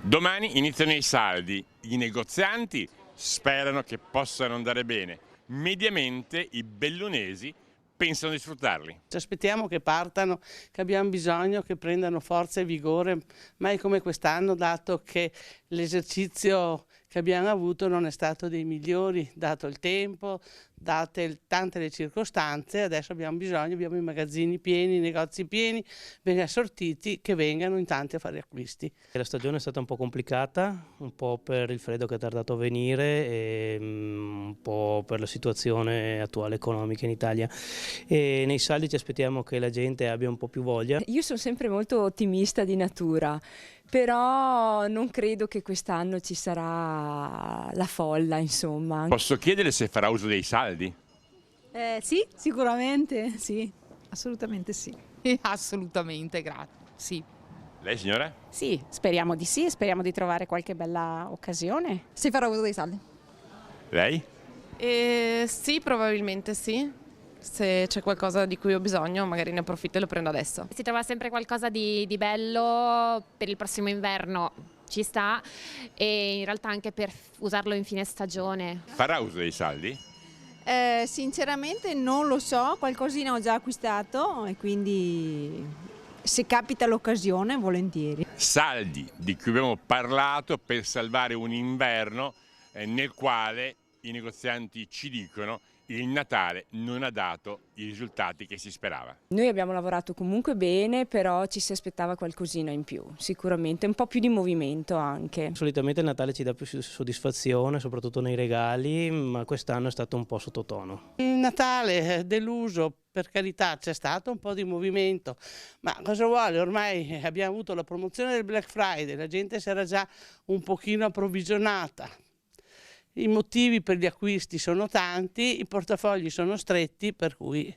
Domani iniziano i saldi, i negozianti sperano che possano andare bene, mediamente i bellunesi pensano di sfruttarli. Ci aspettiamo che partano, che abbiamo bisogno che prendano forza e vigore, mai come quest'anno, dato che l'esercizio che abbiamo avuto non è stato dei migliori, dato il tempo, date tante le circostanze. Adesso abbiamo bisogno, abbiamo i magazzini pieni, i negozi pieni, ben assortiti, che vengano in tanti a fare acquisti. La stagione è stata un po' complicata, un po' per il freddo che è tardato a venire e un po' per la situazione attuale economica in Italia. E nei saldi ci aspettiamo che la gente abbia un po' più voglia. Io sono sempre molto ottimista di natura, però non credo che quest'anno ci sarà la folla, insomma. Posso chiedere se farà uso dei saldi? Sì, sicuramente, sì, assolutamente sì. Assolutamente, grazie. Sì. Lei signora? Sì, speriamo di trovare qualche bella occasione. Si farà uso dei saldi. Lei? Sì, probabilmente sì. Se c'è qualcosa di cui ho bisogno, magari ne approfitto e lo prendo adesso. Si trova sempre qualcosa di bello per il prossimo inverno, ci sta, e in realtà anche per usarlo in fine stagione. Farà uso dei saldi? Sinceramente non lo so, qualcosina ho già acquistato e quindi se capita l'occasione volentieri. Saldi di cui abbiamo parlato per salvare un inverno nel quale i negozianti ci dicono il Natale non ha dato i risultati che si sperava. Noi abbiamo lavorato comunque bene, però ci si aspettava qualcosina in più, sicuramente un po' più di movimento anche. Solitamente il Natale ci dà più soddisfazione, soprattutto nei regali, ma quest'anno è stato un po' sottotono. Il Natale è deluso, per carità c'è stato un po' di movimento, ma cosa vuole? Ormai abbiamo avuto la promozione del Black Friday, la gente si era già un pochino approvvigionata. I motivi per gli acquisti sono tanti, i portafogli sono stretti, per cui